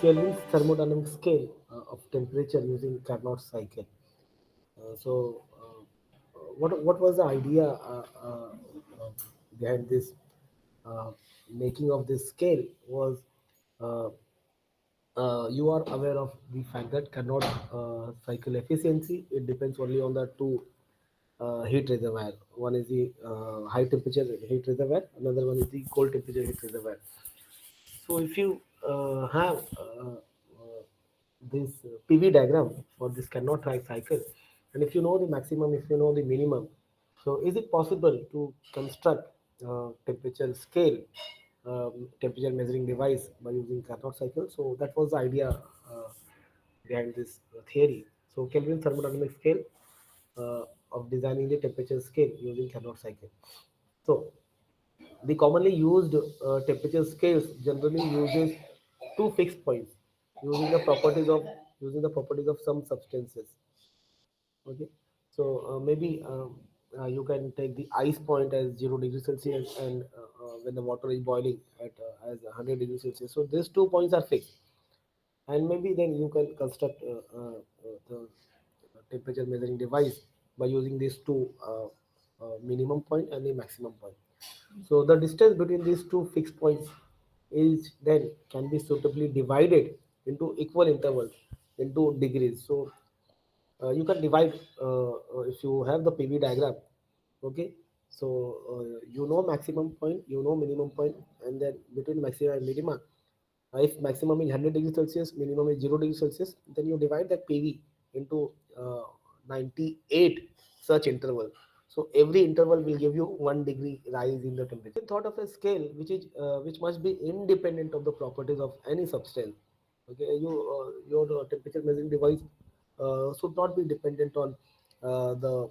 Kelvin's thermodynamic scale of temperature using Carnot cycle. What was the idea behind this uh, making of this scale was uh, you are aware of the fact that Carnot cycle efficiency, it depends only on the two heat reservoir. One is the high temperature heat reservoir, another one is the cold temperature heat reservoir. So if you have this PV diagram for this Carnot cycle, and if you know the maximum, if you know the minimum, so is it possible to construct temperature scale, temperature measuring device by using Carnot cycle? So that was the idea behind this theory. So Kelvin thermodynamic scale of designing the temperature scale using Carnot cycle. So the commonly used temperature scales generally uses two fixed points using the properties of some substances. Okay, so maybe you can take the ice point as 0 degrees Celsius, and when the water is boiling at as 100 degrees Celsius. So these 2 points are fixed, and maybe then you can construct the temperature measuring device by using these two minimum point and the maximum point. So the distance between these two fixed points is then can be suitably divided into equal intervals into degrees. So you can divide if you have the PV diagram. Okay, so you know maximum point, you know minimum point, and then between maximum and minima, if maximum is 100 degrees Celsius, minimum is 0 degrees Celsius, then you divide that PV into 98 such interval. So every interval will give you 1 degree rise in the temperature. Thought of a scale which must be independent of the properties of any substance. Okay, your temperature measuring device should not be dependent on the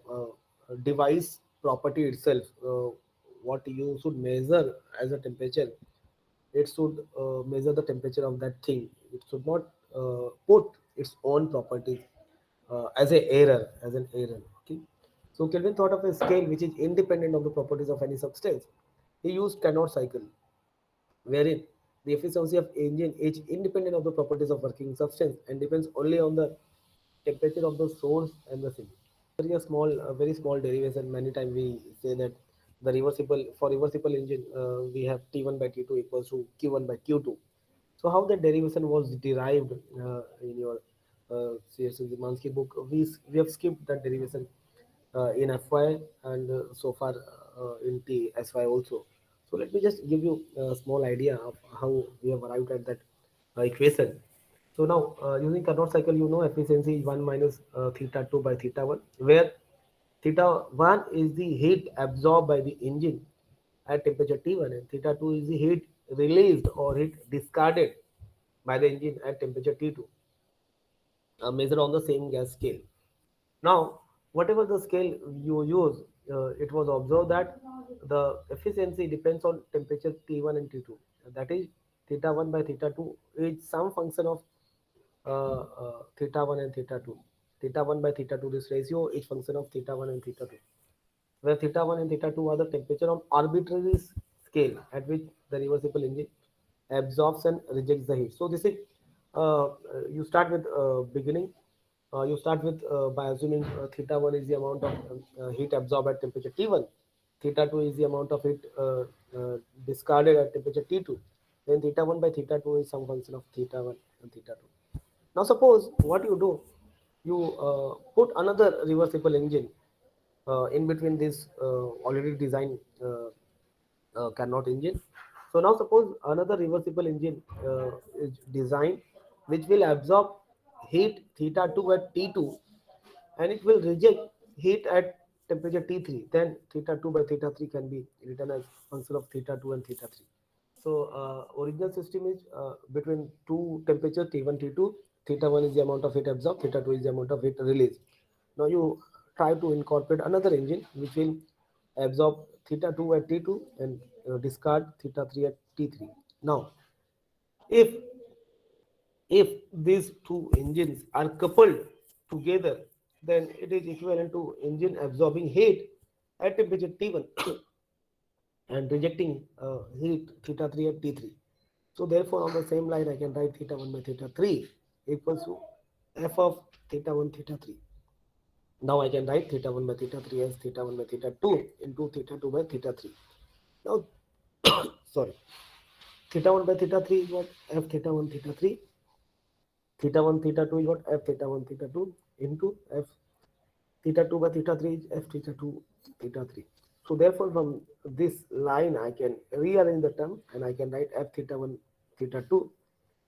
device property itself. What you should measure as a temperature, it should measure the temperature of that thing. It should not put its own properties as an error. Okay. So Kelvin thought of a scale which is independent of the properties of any substance. He used Carnot cycle, wherein the efficiency of engine is independent of the properties of working substance and depends only on the temperature of the source and the sink. Very small derivation. Many times we say that the reversible for reversible engine, we have T1 by T2 equals to Q1 by Q2. So how that derivation was derived in your CSS Zimansky book, we have skipped that derivation in FY and so far in TSY also. So let me just give you a small idea of how we have arrived at that equation. So now using Carnot cycle, you know efficiency is 1 minus theta 2 by theta 1, where theta 1 is the heat absorbed by the engine at temperature T1, and theta 2 is the heat released or heat discarded by the engine at temperature T2, measured on the same gas scale. Now, whatever the scale you use, it was observed that the efficiency depends on temperature T1 and T2. That is, theta 1 by theta 2 is some function of theta 1 and theta 2. Theta 1 by theta 2, this ratio is function of theta 1 and theta 2, where theta 1 and theta 2 are the temperature on arbitrary scale at which the reversible engine absorbs and rejects the heat. So this is you start with beginning. You start with by assuming theta 1 is the amount of heat absorbed at temperature T1. Theta 2 is the amount of heat discarded at temperature T2. Then theta 1 by theta 2 is some function of theta 1 and theta 2. Now suppose what you do, you put another reversible engine in between this already designed Carnot engine. So now suppose another reversible engine is designed which will absorb heat theta 2 at T2, and it will reject heat at temperature T3. Then theta 2 by theta 3 can be written as function of theta 2 and theta 3. So original system is between two temperature T1 T2. Theta 1 is the amount of heat absorbed, theta 2 is the amount of heat released. Now you try to incorporate another engine which will absorb theta 2 at T2 and discard theta 3 at T3. Now if if these two engines are coupled together, then it is equivalent to engine absorbing heat at temperature T1 and rejecting heat theta 3 at T3. So therefore, on the same line, I can write theta 1 by theta 3 equals to f of theta 1 theta 3. Now I can write theta 1 by theta 3 as theta 1 by theta 2 into theta 2 by theta 3. Now, sorry, theta 1 by theta 3 is what? F theta 1 theta 3. Theta 1 theta 2 is what? F theta 1 theta 2 into F theta 2 by theta 3 is F theta 2 theta 3. So therefore, from this line, I can rearrange the term and I can write F theta 1 theta 2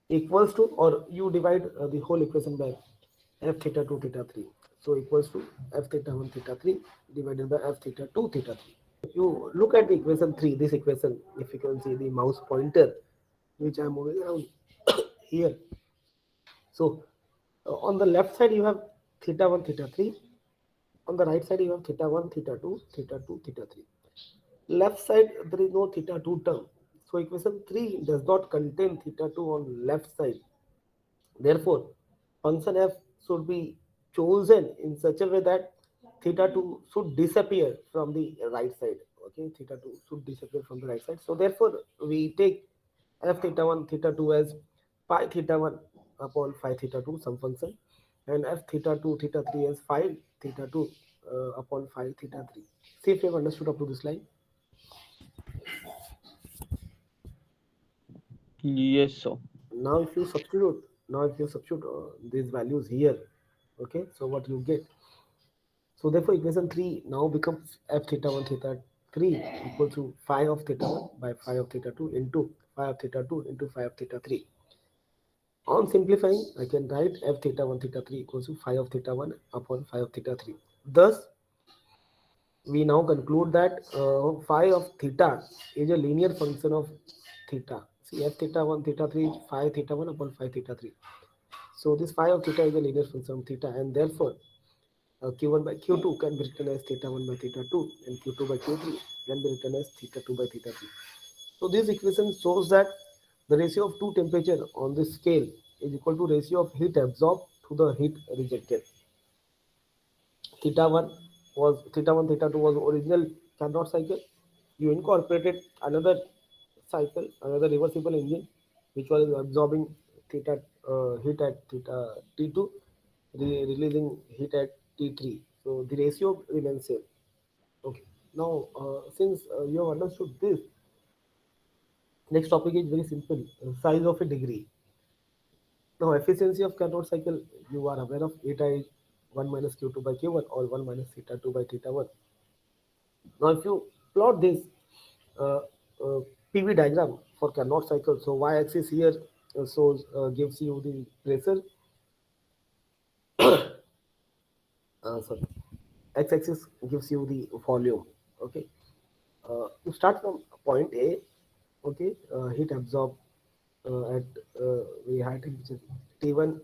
equals to, or you divide the whole equation by F theta 2 theta 3. So equals to F theta 1 theta 3 divided by F theta 2 theta 3. You look at the equation 3, this equation, if you can see the mouse pointer, which I am moving around here. So on the left side, you have theta 1 theta 3. On the right side, you have theta 1 theta 2 theta 2 theta 3. Left side, there is no theta 2 term. So equation 3 does not contain theta 2 on left side. Therefore, function f should be chosen in such a way that theta 2 should disappear from the right side. Okay, theta 2 should disappear from the right side. So therefore, we take f theta 1 theta 2 as pi theta 1 upon phi theta 2 some function, and f theta 2 theta 3 as phi theta 2 upon phi theta 3. See if you have understood up to this line. Yes, sir. Now if you substitute these values here, okay, so what you get? So therefore, equation 3 now becomes f theta 1 theta 3 equal to phi of theta 1 by phi of theta 2 into phi of theta 2 into phi of theta 3. On simplifying, I can write f theta 1 theta 3 equals to phi of theta 1 upon phi of theta 3. Thus, we now conclude that phi of theta is a linear function of theta. See, f theta 1 theta 3 is phi theta 1 upon phi theta 3. So this phi of theta is a linear function of theta, and therefore q1 by q2 can be written as theta 1 by theta 2, and q2 by q3 can be written as theta 2 by theta 3. So this equation shows that the ratio of two temperature on this scale is equal to ratio of heat absorbed to the heat rejected. Theta 1 theta 2 was original Carnot cycle. You incorporated another cycle, another reversible engine, which was absorbing theta heat at theta T2, releasing heat at T3. So the ratio remains same. Okay. Now, since you have understood this, next topic is very simple: size of a degree. Now, efficiency of Carnot cycle, you are aware of eta is 1 minus q2 by q1 or 1 minus theta 2 by theta 1. Now, if you plot this uh, uh, PV diagram for Carnot cycle, so y-axis here shows gives you the pressure, sorry, x-axis gives you the volume. Okay, you start from point A. Okay, heat absorbed at the high temperature T1,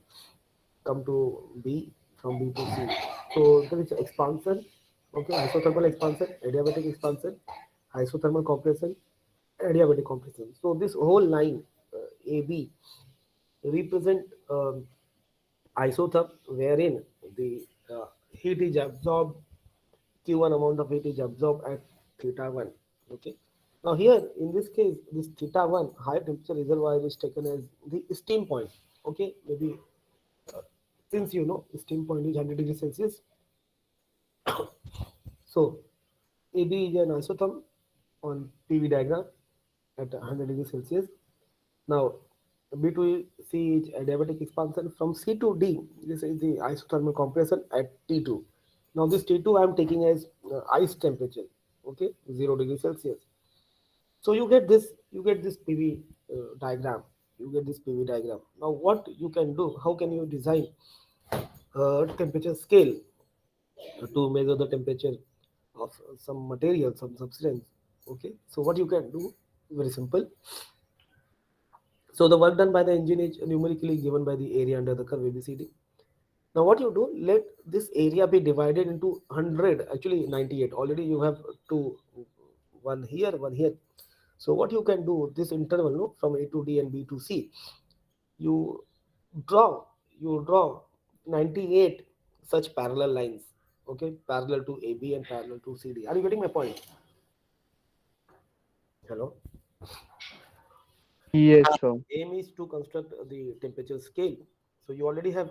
come to B, from B to C. So there is expansion, okay, isothermal expansion, adiabatic expansion, isothermal compression, adiabatic compression. So this whole line AB represent isotherm, wherein the heat is absorbed, Q1 amount of heat is absorbed at theta 1. Okay. Now here in this case, this theta 1 high temperature reservoir is taken as the steam point. Okay, maybe since you know steam point is 100 degrees Celsius, so AB is an isotherm on PV diagram at 100 degrees Celsius. Now B2C is adiabatic expansion from C to D. This is the isothermal compression at T2. Now this T2 I am taking as ice temperature. Okay, 0 degrees Celsius. So you get this PV diagram. You get this PV diagram. Now what you can do? How can you design a temperature scale to measure the temperature of some material, some substance? Okay. So what you can do? Very simple. So the work done by the engine is numerically given by the area under the curve ABCD. Now what you do? Let this area be divided into 100. Actually 98. Already you have two, one here, one here. So what you can do, this interval, no, from A to D and B to C, you draw you draw 98 such parallel lines, okay, parallel to AB and parallel to CD. Are you getting my point? Hello. Yes, sir. Aim is to construct the temperature scale. So you already have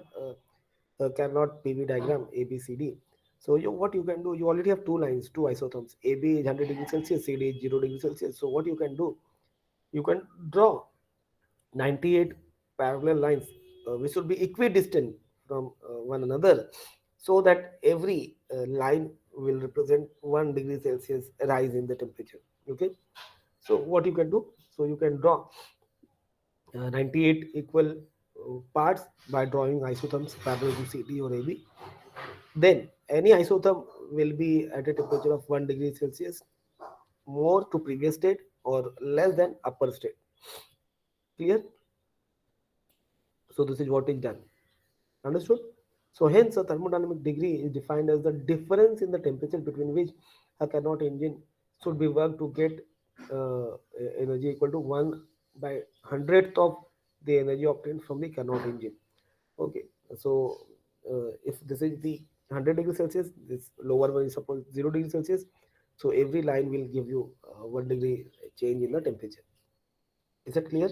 a Carnot PV diagram A, B, C, D. So what you can do, you already have two lines, two isotherms. AB is 100 degrees Celsius, CD is 0 degrees Celsius. So what you can do, you can draw 98 parallel lines which should be equidistant from one another, so that every line will represent 1 degree Celsius rise in the temperature. Okay, so what you can do, so you can draw 98 equal parts by drawing isotherms parallel to CD or AB. Then any isotherm will be at a temperature of 1 degree Celsius more to previous state or less than upper state. Clear? So this is what is done. Understood? So hence a thermodynamic degree is defined as the difference in the temperature between which a Carnot engine should be worked to get energy equal to 1 by hundredth of the energy obtained from the Carnot engine. Okay, so if this is the 100 degrees Celsius, this lower one is suppose 0 degrees Celsius. So every line will give you 1 degree change in the temperature. Is that clear?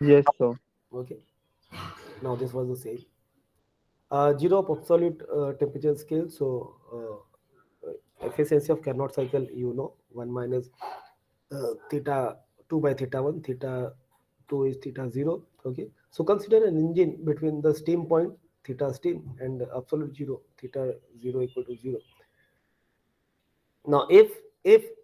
Yes, sir. Okay. Now this was the same. Zero of absolute temperature scale. So efficiency of Carnot cycle, you know, 1 minus theta 2 by theta 1, theta 2 is theta 0. Okay, so consider an engine between the steam point theta steam and absolute 0 theta 0 equal to 0. Now if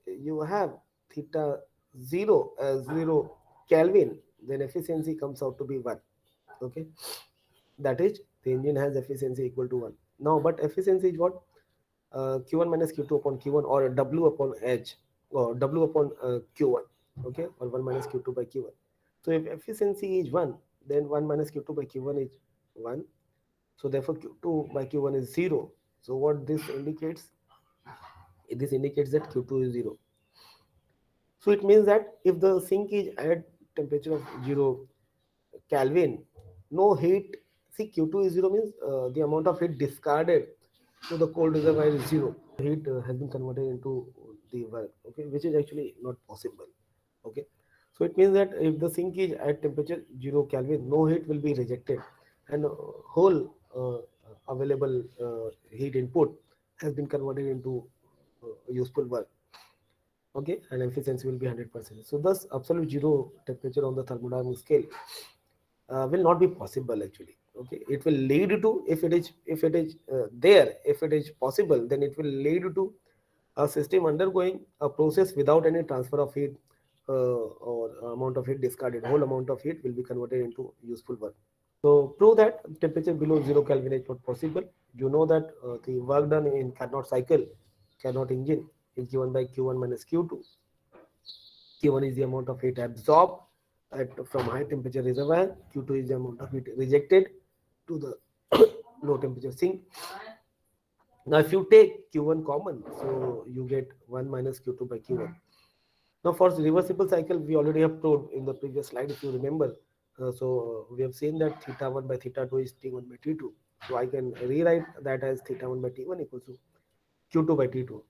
you have theta 0 as 0 Kelvin, then efficiency comes out to be 1. Okay, that is the engine has efficiency equal to 1. Now but efficiency is what? Q1 minus Q2 upon Q1, or W upon H, or W upon Q1. Okay, or 1 minus Q2 by Q1. So if efficiency is 1, then 1 minus Q2 by Q1 is 1. So therefore Q2 by Q1 is 0. So what this indicates? This indicates that Q2 is 0. So it means that if the sink is at temperature of 0 Kelvin, no heat. See, Q2 is 0 means the amount of heat discarded to the cold reservoir is 0. Heat has been converted into the work, okay, which is actually not possible. Okay, so it means that if the sink is at temperature 0 Kelvin, no heat will be rejected, and whole available heat input has been converted into useful work. Okay, and efficiency will be 100%. So thus absolute zero temperature on the thermodynamic scale will not be possible actually. Okay, it will lead to, if it is there, if it is possible, then it will lead to a system undergoing a process without any transfer of heat, or amount of heat discarded. Whole amount of heat will be converted into useful work. So prove that temperature below 0 Kelvin is not possible. You know that the work done in Carnot cycle, Carnot engine, is given by Q1 minus Q2. Q1 is the amount of heat absorbed from high temperature reservoir. Q2 is the amount of heat rejected to the low temperature sink. Now, if you take Q1 common, so you get 1 minus Q2 by Q1. Now, for the reversible cycle, we already have proved in the previous slide, if you remember. So we have seen that theta 1 by theta 2 is T1 by T2. So I can rewrite that as theta 1 by T1 equals to Q2 by T2.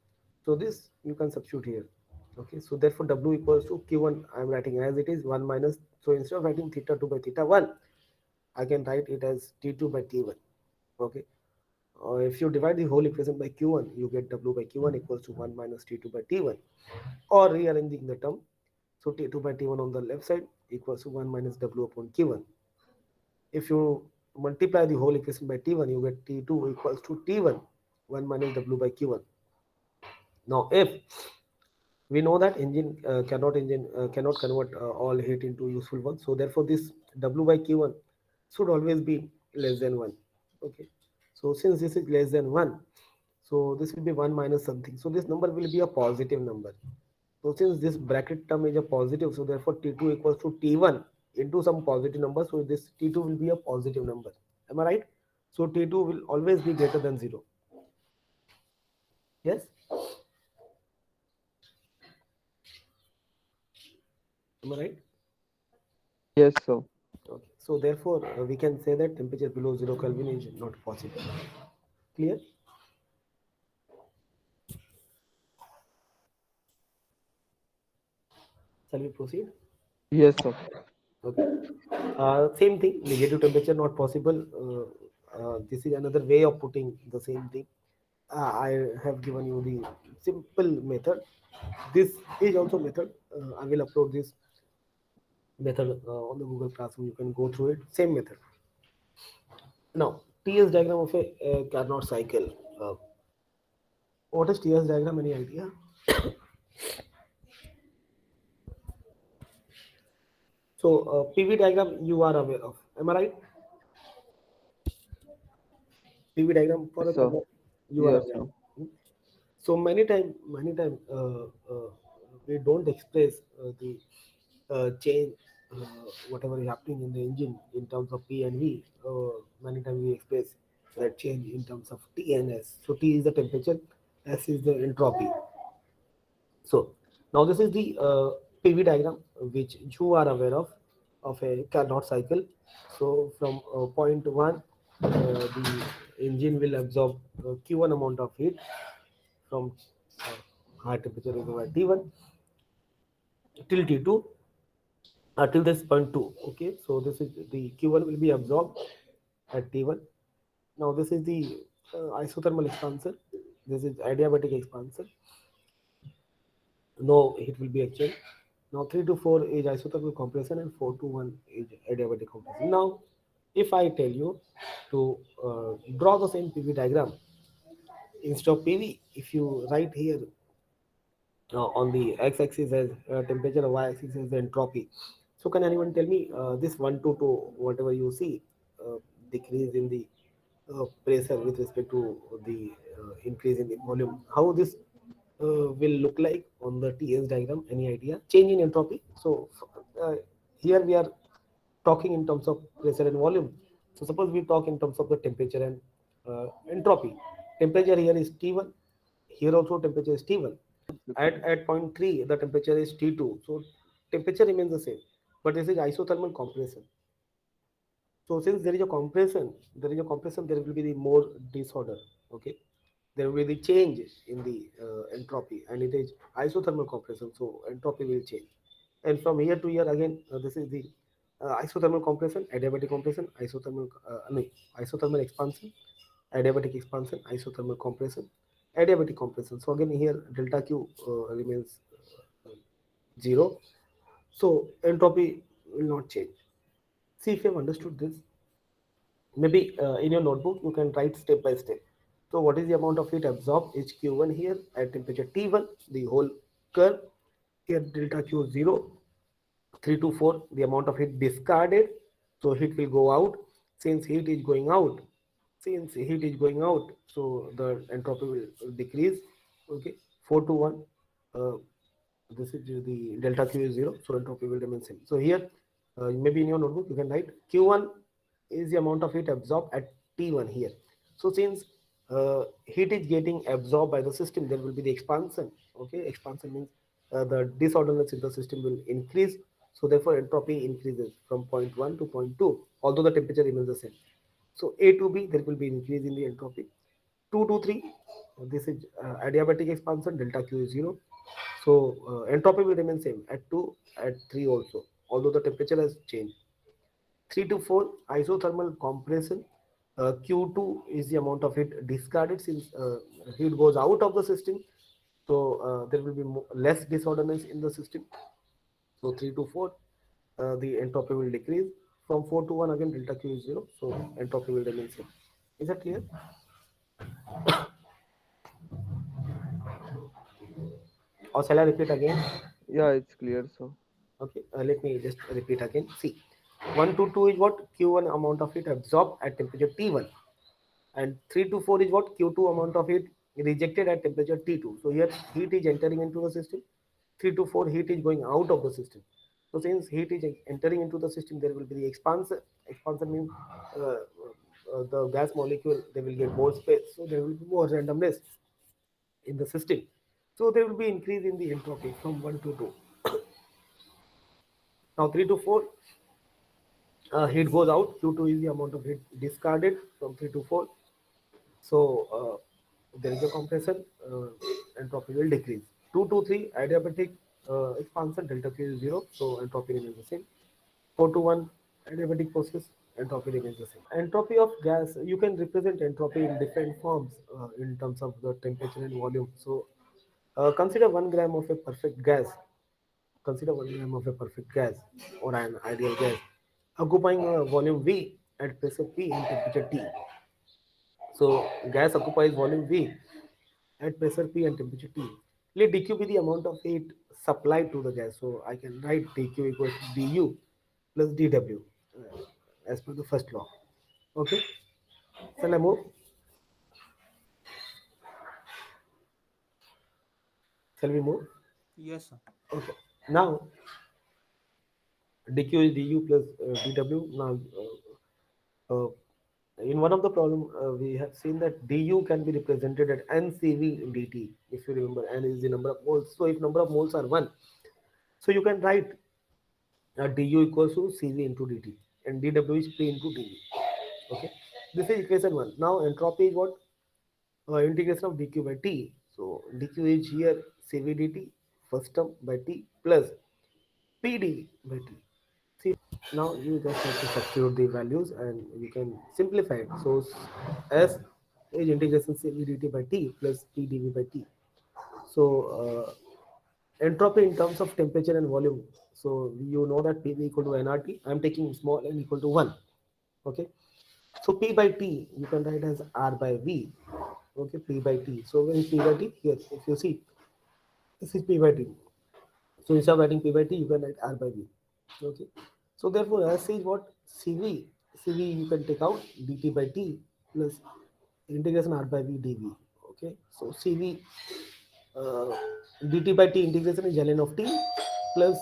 So this you can substitute here. Okay, so therefore W equals to Q1, I am writing as it is 1 minus, so instead of writing theta 2 by theta 1, I can write it as T2 by T1. Okay, if you divide the whole equation by Q1, you get W by Q1 equals to 1 minus T2 by T1, or rearranging the term, so T2 by T1 on the left side equals to 1 minus W upon Q1. If you multiply the whole equation by T1, you get T2 equals to T1, 1 minus W by Q1. Now if we know that engine cannot convert all heat into useful work, so therefore this W by Q1 should always be less than 1. Okay, so since this is less than 1, so this will be 1 minus something, so this number will be a positive number. So since this bracket term is a positive, so therefore T2 equals to T1 into some positive number, so this T2 will be a positive number. Am I right? So T2 will always be greater than 0. Yes, am I right? Yes, sir. Okay, so therefore we can say that temperature below 0 Kelvin is not possible. Clear? Shall we proceed? Yes, sir. Okay. Same thing, negative temperature not possible. This is another way of putting the same thing. I have given you the simple method. This is also method. I will upload this method on the Google Classroom. You can go through it. Same method. Now, TS diagram of a Carnot cycle. What is TS diagram? Any idea? So, PV diagram you are aware of. Am I right? PV diagram for Yes, a sir. Carnot you are Yes, aware sir. of. So many time we don't express the change, whatever is happening in the engine in terms of P and V. Many times we express that change in terms of T and S. So T is the temperature, S is the entropy. So now this is the PV diagram which you are aware of a Carnot cycle. So from point one, the engine will absorb Q1 amount of heat from high temperature reservoir T1 till T2 till this point 2. Okay, so this is the Q1 will be absorbed at T1. Now this is the isothermal expansion. This is adiabatic expansion. No heat will be exchanged. Now 3 to 4 is isothermal compression and 4 to 1 is adiabatic compression. Now if I tell you to draw the same PV diagram instead of PV, if you write here on the x-axis as temperature, y-axis as the entropy. So can anyone tell me this 1 to 2, whatever you see, decrease in the pressure with respect to the increase in the volume, how this will look like on the TS diagram? Any idea? Change in entropy. So uh, here we are talking in terms of pressure and volume. So suppose we talk in terms of the temperature and entropy. Temperature here is T1. Here also temperature is T1. At point 3, the temperature is T2. So temperature remains the same. But this is isothermal compression. So since there is a compression, there will be the more disorder. Okay, there will be the change in the entropy, and it is isothermal compression. So entropy will change. And from here to here again, this is the isothermal compression, adiabatic compression, no, isothermal expansion, adiabatic expansion, isothermal compression, adiabatic compression. So again here delta Q remains 0. So entropy will not change. See if you have understood this. Maybe in your notebook you can write step by step. So what is the amount of heat absorbed is Q1 here at temperature T1, the whole curve. Here delta Q is 0. 3 to 4, the amount of heat discarded. So heat will go out. Since heat is going out, so the entropy will decrease. Okay, 4 to 1. Uh, this is the delta Q is 0, so entropy will remain same. So here, maybe in your notebook you can write Q1 is the amount of heat absorbed at T1 here. So since heat is getting absorbed by the system, there will be the expansion. Okay, expansion means the disorderliness in the system will increase. So therefore entropy increases from point 1 to point 2, although the temperature remains the same. So A to B, there will be increase in the entropy. 2 to 3, this is adiabatic expansion, delta Q is 0. So entropy will remain same at 2, at 3 also, although the temperature has changed. 3 to 4, isothermal compression. Q2 is the amount of heat discarded since heat goes out of the system. So there will be less disorderness in the system. So 3 to 4, the entropy will decrease. From 4 to 1, again delta Q is 0. So entropy will remain same. Is that clear? Or shall I repeat again? Yeah, it's clear, sir. Okay, let me just repeat again. See, 1 to 2 is what? Q1 amount of heat absorbed at temperature T1. And 3 to 4 is what? Q2 amount of heat rejected at temperature T2. So here heat is entering into the system. 3 to 4 heat is going out of the system. So since heat is entering into the system, there will be the expansion. Expansion means the gas molecule, they will get more space. So there will be more randomness in the system. So there will be increase in the entropy from 1 to 2. Now 3 to 4, heat goes out. Q2 is the amount of heat discarded from 3 to 4. So there is a compression, entropy will decrease. 2 to 3, adiabatic expansion, delta Q is 0, so entropy remains the same. 4 to 1 adiabatic process, entropy remains the same. Entropy of gas, you can represent entropy in different forms in terms of the temperature and volume. So consider 1 gram of a perfect gas. Consider 1 gram of a perfect gas or an ideal gas occupying a volume V at pressure P and temperature T. So gas occupies volume V at pressure P and temperature T. Let dq be the amount of heat supplied to the gas. So I can write dq equals to du plus dw as per the first law. Okay. Shall I move? Shall we move? Yes, sir. Okay. Now dq is du plus dw. Now uh, in one of the problem we have seen that du can be represented at ncv dt. If you remember, n is the number of moles. So if number of moles are 1, so you can write du equals to cv into dt, and dw is p into dv. Okay, this is equation 1. Now entropy is what? Integration of dq by t. So dq is here cv dt first term by t plus p dv by t. See, now you just have to substitute the values and you can simplify it. So s is integration cv dt by t plus p dv by t. So entropy in terms of temperature and volume. So you know that PV equal to nRT. I'm taking small n equal to 1. Okay. So P by T you can write as R by V. Okay, P by T. So when is P by T? Here, if you see, this is P by T. So instead of writing P by T, you can write R by V. Okay. So therefore, S is what? CV. CV you can take out dt by T plus integration R by V dV. Okay. So CV uh, dt by T integration is ln of T plus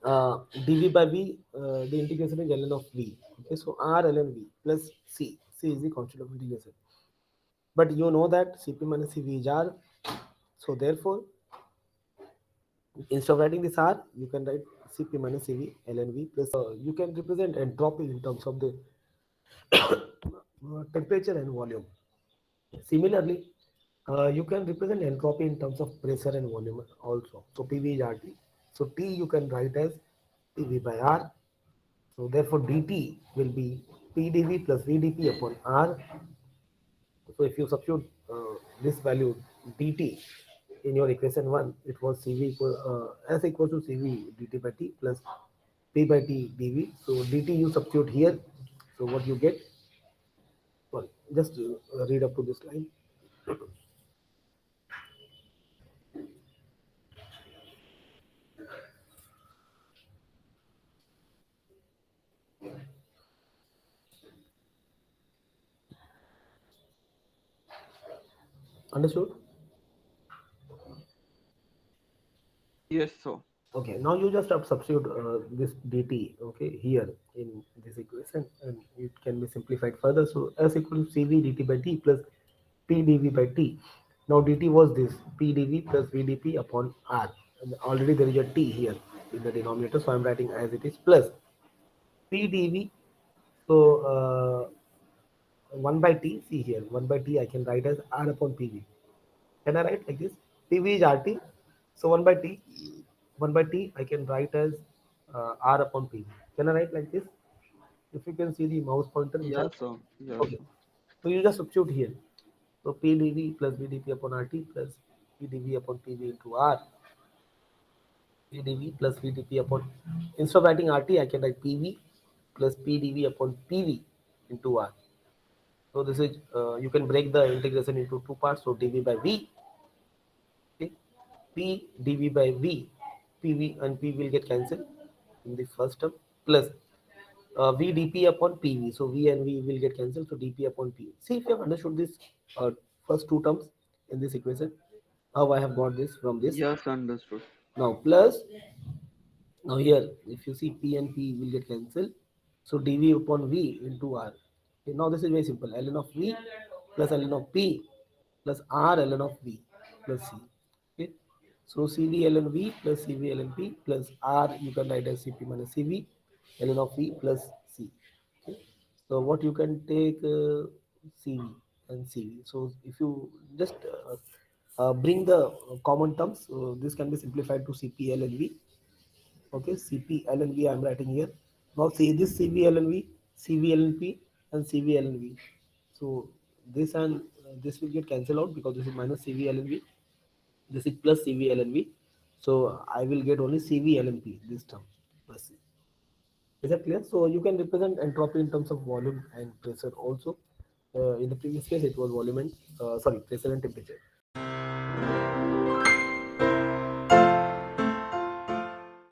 dv by v, the integration is ln of v. Okay, so r ln v plus c. C is the constant of integration. But you know that cp minus cv is r. So therefore, instead of writing this r, you can write cp minus cv ln v plus. You can represent entropy in terms of the temperature and volume. Similarly, you can represent entropy in terms of pressure and volume also. So PV is RT. So T you can write as PV by R. So therefore dt will be PdV plus VdP upon R. So if you substitute this value dt in your equation 1, it was CV equal S equal to CV dt by T plus P by T dV. So dt you substitute here. So what you get? Well, just read up to this line. Understood? Yes, sir. Okay, now you just have to substitute this dt, okay, here in this equation, and it can be simplified further. So S equal to CV dt by T plus P dV by T. Now dt was this P dV plus VdP upon R. And already there is a T here in the denominator, so I'm writing as it is plus P dV. So 1 by T, see here, 1 by T I can write as R upon PV. Can I write like this? PV is RT. So 1 by T, 1 by T I can write as R upon PV. Can I write like this? If you can see the mouse pointer inside. Yes, sir. Yes, Okay. sir. So you just substitute here. So PdV plus VdP upon RT plus PdV upon PV into R. PdV plus VdP upon, instead of writing RT, I can write PV plus PdV upon PV into R. So this is, you can break the integration into two parts. So dV by V, okay, P dV by V, PV and P will get cancelled in the first term plus V dP upon PV. So V and V will get cancelled. So dP upon PV. See if you have understood this first two terms in this equation. How I have got this from this. Yes, understood. Now plus, now here if you see P and P will get cancelled. So dV upon V into R. Okay, now this is very simple. ln of V plus ln of P plus R ln of V plus C. Okay. So CV ln V plus CV ln P plus R you can write as CP minus CV ln of V plus C. Okay. So what you can take CV and CV. So if you just bring the common terms. This can be simplified to CPLNV. Okay, CPLNV I am writing here. Now see this CVLNV, CVLNP, and CVLNV. So this and this will get cancelled out because this is minus CVLNV. This is plus CVLNV. So I will get only CVLNP this term. Plus. Is that clear? So you can represent entropy in terms of volume and pressure also. In the previous case, it was volume and pressure and temperature.